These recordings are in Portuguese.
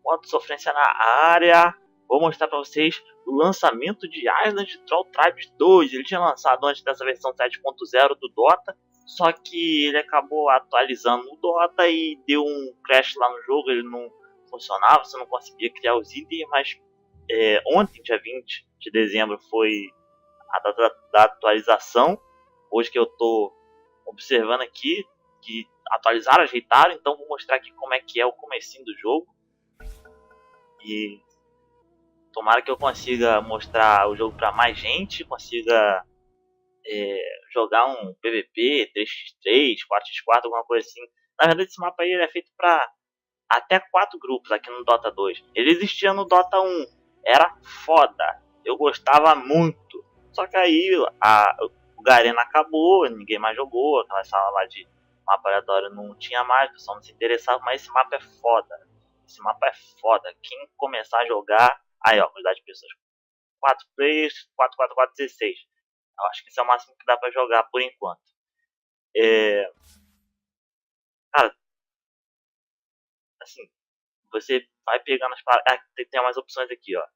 modo sofrência na área. Vou mostrar para vocês o lançamento de Island Troll Tribes 2. Ele tinha lançado antes dessa versão 7.0 do Dota, só que ele acabou atualizando o Dota e deu um crash lá no jogo. Ele não funcionava, você não conseguia criar os itens, mas ontem, dia 20 de dezembro, foi a data da atualização. Hoje que eu estou observando aqui, que atualizaram, ajeitaram, então vou mostrar aqui como é que é o comecinho do jogo. E tomara que eu consiga mostrar o jogo para mais gente, consiga jogar um PVP, 3x3, 4x4, alguma coisa assim. Na verdade, esse mapa aí ele é feito para até 4 grupos aqui no Dota 2. Ele existia no Dota 1, era foda, eu gostava muito. Só que aí o Garena acabou, ninguém mais jogou, aquela sala lá de mapa aleatório não tinha mais, o pessoal não se interessava, mas esse mapa é foda. Esse mapa é foda. Quem começar a jogar... Aí, ó, quantidade de pessoas. 4 players, 4, 4, 4, 16. Eu acho que esse é o máximo que dá pra jogar por enquanto. Cara, assim, você vai pegando as paradas... tem umas opções aqui, ó.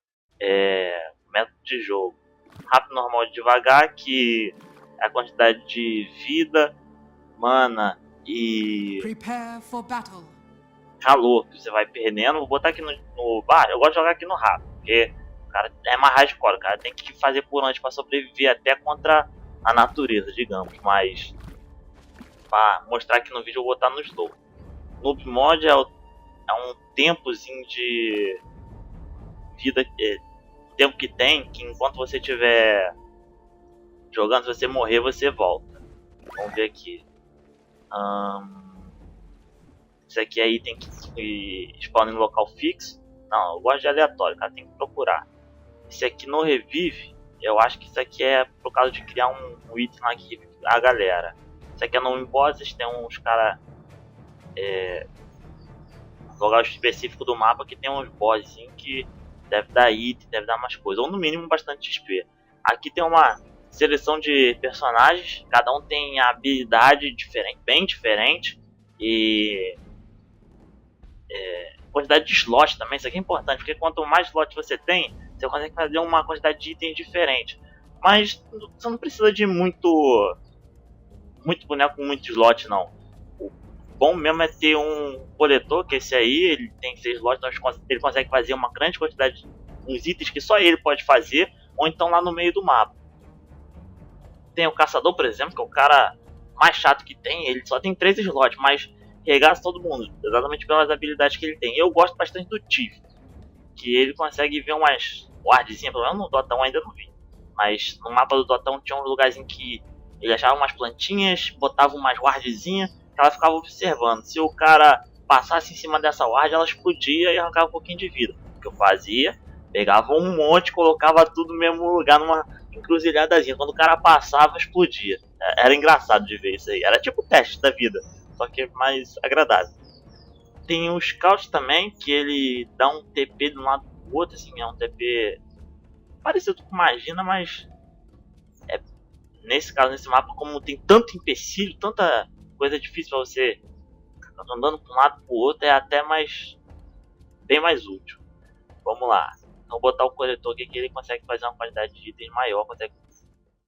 Método de jogo. Rápido, normal e devagar, que é a quantidade de vida, mana e calor que você vai perdendo. Vou botar aqui no bar. Eu gosto de jogar aqui no rápido, porque o cara é mais hardcore. O cara tem que fazer por onde para sobreviver até contra a natureza, digamos. Mas para mostrar aqui no vídeo eu vou botar no slow. Noob mod é um tempozinho de vida, tempo que tem, que enquanto você estiver jogando, se você morrer, você volta. Vamos ver aqui. Isso aqui é item que spawna em local fixo. Não, eu gosto de aleatório, cara, tem que procurar. Esse aqui no revive, eu acho que isso aqui é por causa de criar um item lá que revive a galera. Isso aqui é no bosses, tem uns cara lugar específico do mapa que tem uns bosses que deve dar item, deve dar mais coisa, ou no mínimo bastante XP. Aqui tem uma seleção de personagens, cada um tem a habilidade diferente, bem diferente, e quantidade de slots também. Isso aqui é importante, porque quanto mais slots você tem, você consegue fazer uma quantidade de itens diferente. Mas você não precisa de muito boneco com muito slot, não. O bom mesmo é ter um coletor, que esse aí, ele tem 6 slots, então ele consegue fazer uma grande quantidade de uns itens que só ele pode fazer, ou então lá no meio do mapa. Tem o caçador, por exemplo, que é o cara mais chato que tem, ele só tem 3 slots, mas regaça todo mundo, exatamente pelas habilidades que ele tem. Eu gosto bastante do Tiff, que ele consegue ver umas wardzinhas, pelo menos no Dota 1 ainda não vi, mas no mapa do Dota 1 tinha um lugarzinho que ele achava umas plantinhas, botava umas wardzinhas, que ela ficava observando. Se o cara passasse em cima dessa ward, ela explodia e arrancava um pouquinho de vida. O que eu fazia? Pegava um monte, colocava tudo no mesmo lugar, numa encruzilhadazinha. Quando o cara passava, explodia. Era engraçado de ver isso aí. Era tipo o teste da vida, só que mais agradável. Tem o Scout também, que ele dá um TP de um lado pro outro, assim, é um TP parecido com Magina, mas nesse caso, nesse mapa, como tem tanto empecilho, tanta coisa difícil pra você andando pra um lado pro outro, é até bem mais útil. Vamos lá. Vou botar o coletor aqui que ele consegue fazer uma quantidade de itens maior, consegue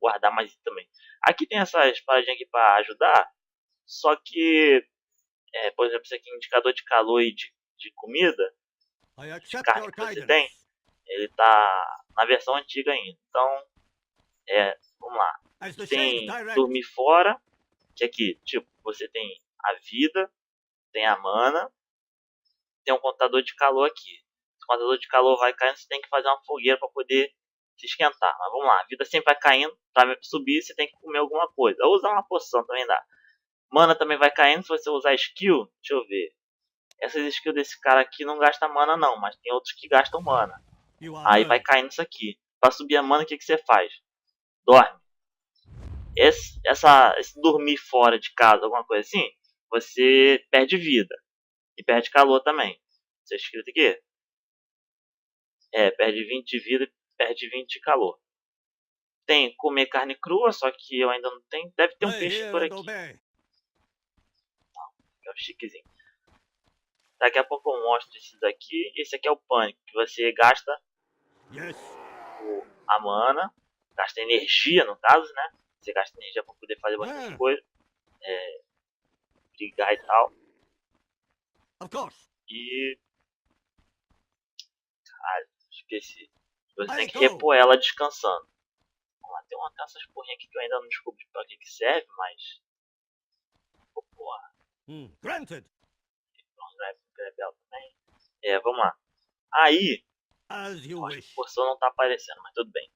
guardar mais itens também. Aqui tem essas paradinhas aqui pra ajudar, só que, por exemplo, esse aqui, indicador de calor e de comida, de carne que você tem, ele tá na versão antiga ainda. Então, vamos lá. Tem dormir fora, que aqui, tipo, você tem a vida, tem a mana, tem um contador de calor aqui. Se o contador de calor vai caindo, você tem que fazer uma fogueira para poder se esquentar. Mas vamos lá, a vida sempre vai caindo, para subir você tem que comer alguma coisa. Ou usar uma poção também dá. Mana também vai caindo, se você usar skill, deixa eu ver. Essas skills desse cara aqui não gasta mana não, mas tem outros que gastam mana. Aí vai caindo isso aqui. Para subir a mana, o que você faz? Dorme. Esse dormir fora de casa, alguma coisa assim, você perde vida. E perde calor também. Isso é escrito aqui. Perde 20 de vida e perde 20 de calor. Tem comer carne crua, só que eu ainda não tenho. Deve ter um peixe por aqui. É o chiquezinho. Daqui a pouco eu mostro esse daqui. Esse aqui é o pânico, que você gasta a mana, gasta energia no caso, né? Você gasta energia para poder fazer bastante coisa, brigar e tal. E caralho, esqueci. Você tem que repor ela descansando. Vamos lá, tem essas porrinhas aqui que eu ainda não descobri pra que serve, mas pô, porra. Granted. Também. Vamos lá. Aí, As you acho que wish. o cursor não tá aparecendo, mas tudo bem.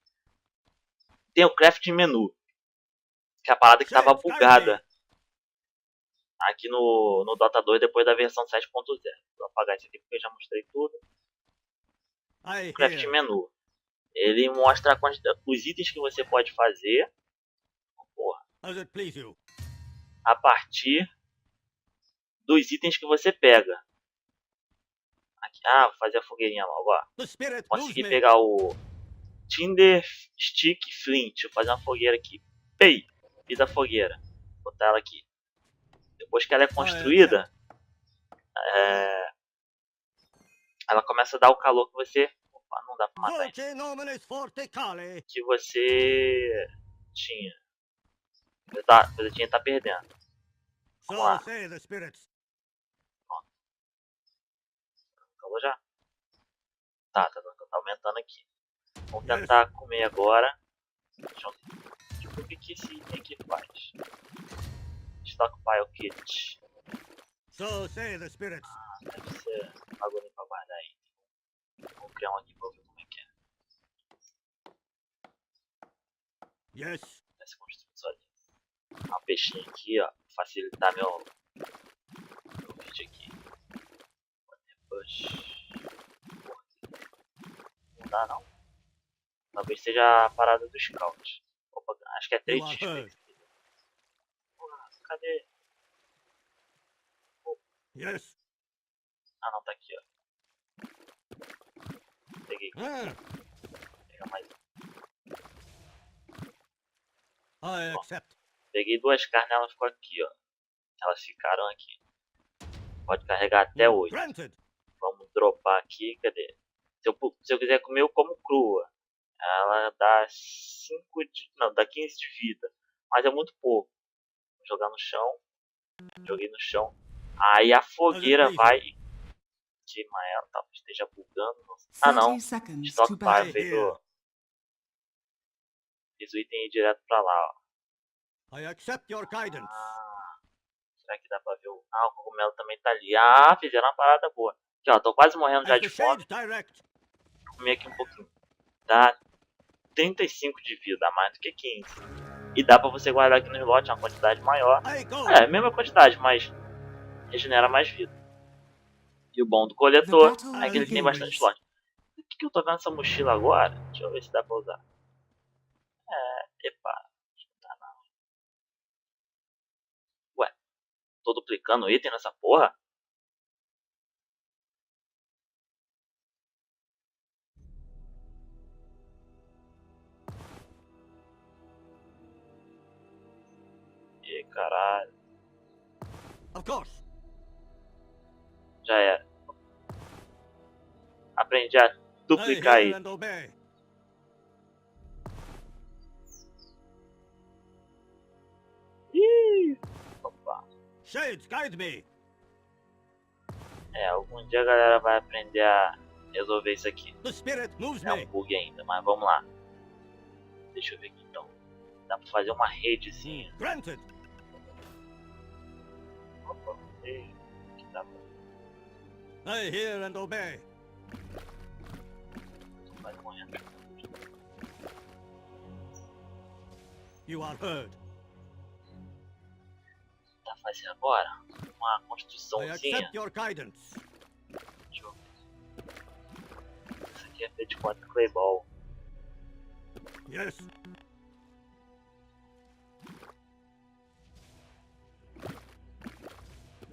Tem o crafting menu, que é a parada que tava bugada aqui no Dota 2 depois da versão 7.0. Vou apagar isso aqui porque eu já mostrei tudo. O crafting menu. Ele mostra os itens que você pode fazer. Porra. A partir dos itens que você pega. Aqui, vou fazer a fogueirinha logo, ó. Consegui pegar o Tinder Stick Flint. Vou fazer uma fogueira aqui. Pei! Fiz a fogueira. Vou botar ela aqui. Depois que ela é construída, ela começa a dar o calor que você... Opa, não dá pra matar isso. Que você tinha. Você tinha que tá perdendo. Vamos lá. Calor já? Tá aumentando aqui. Vamos tentar comer agora. Deixa eu ver o que esse item aqui faz. Stockpile Kit. Deve ser bagulho pra guardar aí. Vou criar um aqui pra ver como é que é. Essa construção sozinho. Um peixinho aqui, ó. Pra facilitar meu vídeo aqui. Push. Não dá não. Talvez seja a parada do scout. Opa, acho que é 3 de XP. Cadê? Ah não, tá aqui, ó. Peguei aqui. Vou pegar mais um. Peguei 2 carnes, elas ficou aqui, ó. Elas ficaram aqui. Pode carregar até 8. Vamos dropar aqui, cadê? Se eu quiser comer, eu como crua. Ela dá 5 de... Não, dá 15 de vida. Mas é muito pouco. Vou jogar no chão. Joguei no chão. Aí a fogueira vai queimar ela. Talvez esteja bugando. Ah não. Stockpile. Fiz o item ir direto pra lá, ó. Será que dá pra ver o... o cogumelo também tá ali. Fizeram uma parada boa. Aqui, ó. Tô quase morrendo já de fome. Vou comer aqui um pouquinho. Dá 35 de vida, mais do que 15. E dá pra você guardar aqui no slot uma quantidade maior. É a mesma quantidade, mas regenera mais vida. E o bom do coletor é que ele tem bastante slot. O que eu tô vendo essa mochila agora? Deixa eu ver se dá pra usar. Epa. Não dá não. Ué, tô duplicando item nessa porra? Ih, caralho. Já era. Aprendi a duplicar item. Ih, opa. Algum dia a galera vai aprender a resolver isso aqui. É um bug ainda, mas vamos lá. Deixa eu ver aqui então. Dá pra fazer uma redezinha. Opa, não sei o que dá pra... I hear and obey. Vai morrendo. You are heard. Tá fazendo agora uma I construçãozinha. accept your guidance. Deixa eu ver. Isso aqui é feito de 4 clay ball. Yes.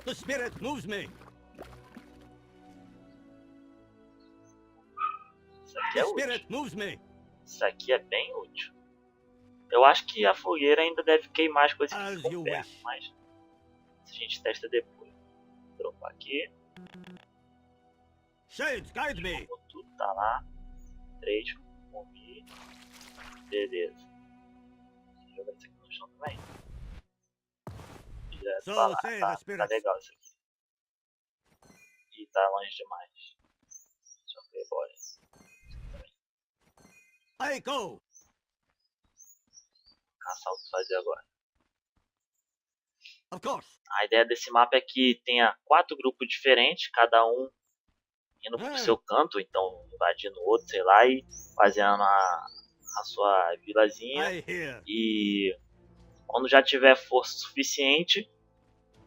The spirit moves me. Isso aqui The é útil. spirit moves me. Isso aqui é bem útil. Eu acho que a fogueira ainda deve queimar as coisas que As ficam you perto, wish. mas a gente testa depois. Vou dropar aqui. Shades, guide me. Tudo tá lá. 3, comi. Beleza. Deixa eu jogar isso aqui no chão também. Direto So pra lá. say the Tá spirits. legal isso aqui. Ih, tá longe demais. Deixa eu ver embora. I go. Caçar o que fazer agora. Of course. A ideia desse mapa é que tenha 4 grupos diferentes, cada um indo pro seu canto, então invadindo o outro, sei lá, e fazendo a sua vilazinha. I hear. E quando já tiver força suficiente,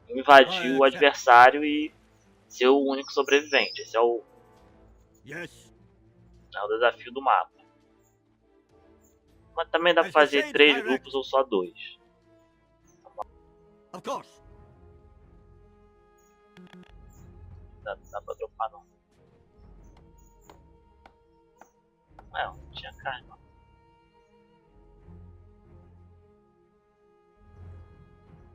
invadir o adversário e ser o único sobrevivente. Esse é o Yes. desafio do mapa. Mas também dá pra fazer 3 grupos ou só 2. Of course. Dá pra dropar não. Não tinha carne não.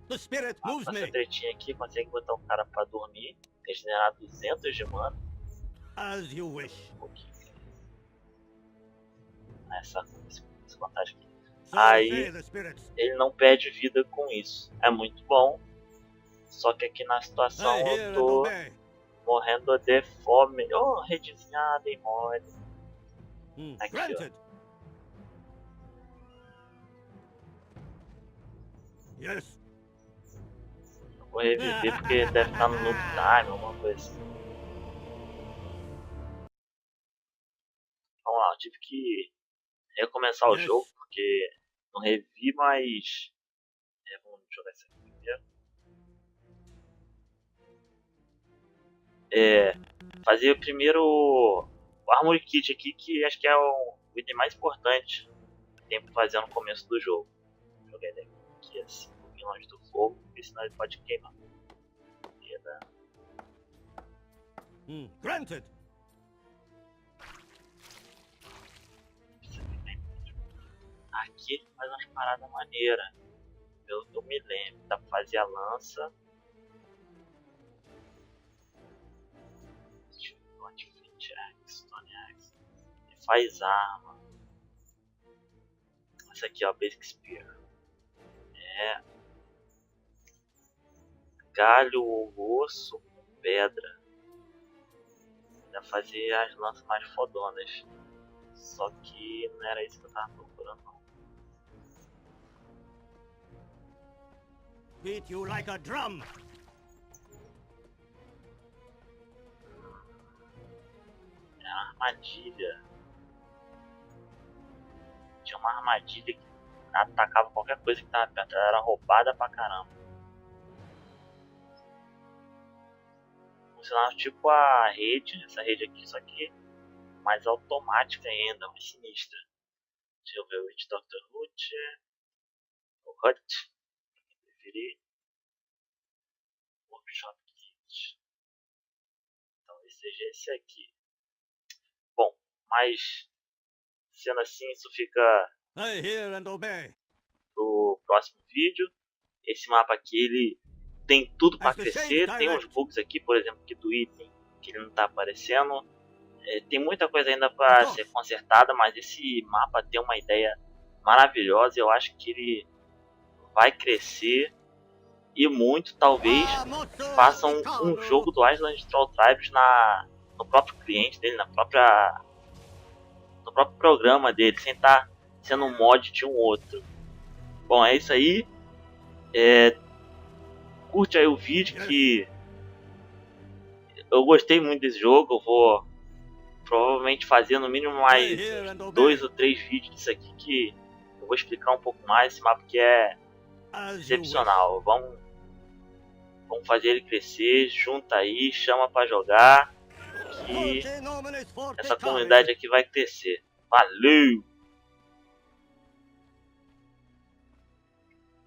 The spirit moves Essa me. tretinha aqui consegue botar o cara pra dormir, regenerar 200 de mana. As you wish. Um pouquinho. Essa vantagem aqui. So Aí say the spirits. ele não perde vida com isso. É muito bom. Só que aqui na situação I hear eu and tô obey. morrendo de fome. Oh, redezinhada e mole. Aqui, ó. Granted. Yes. Eu vou reviver porque deve estar no noob time, alguma coisa assim. Vamos lá, eu tive que recomeçar o jogo porque não revi, mas vamos jogar isso aqui primeiro. Fazer primeiro o Armory Kit aqui, que acho que é o item mais importante que tem pra fazer no começo do jogo. Vou jogar ele aqui assim, um pouquinho longe do fogo, porque senão ele pode queimar. Granted. Aqui ele faz umas paradas maneiras. Eu me lembro, dá pra fazer a lança. Stone Axe. Ele faz arma. Essa aqui ó, Basic Spear. Galho ou osso com pedra. Dá pra fazer as lanças mais fodonas. Só que não era isso que eu tava procurando não. Beat you like a drum. É uma armadilha. Tinha uma armadilha que atacava qualquer coisa que tava perto. Ela era roubada pra caramba. Funcionava tipo a rede, essa rede aqui, só que mais automática ainda, mais sinistra. Deixa eu ver o Witch Dr. Hut. O Hut, pra quem preferir. Workshop Kit. Então esse seja esse aqui. Bom, mas sendo assim, isso fica I hear and obey. pro próximo vídeo. Esse mapa aqui, ele tem tudo para crescer. Tem uns bugs aqui, por exemplo, aqui do item, que ele não tá aparecendo. Tem muita coisa ainda para ser consertada, mas esse mapa tem uma ideia maravilhosa. Eu acho que ele vai crescer e muito. Talvez façam um jogo do Island Troll Tribes no próprio cliente dele, no próprio programa dele, sem estar sendo um mod de um outro. Bom, é isso aí. Curte aí o vídeo, que eu gostei muito desse jogo. Eu vou provavelmente fazer no mínimo mais 2 ou 3 vídeos disso aqui, que eu vou explicar um pouco mais esse mapa, que é excepcional. Vamos fazer ele crescer. Junta aí, chama pra jogar, que essa comunidade aqui vai crescer. Valeu!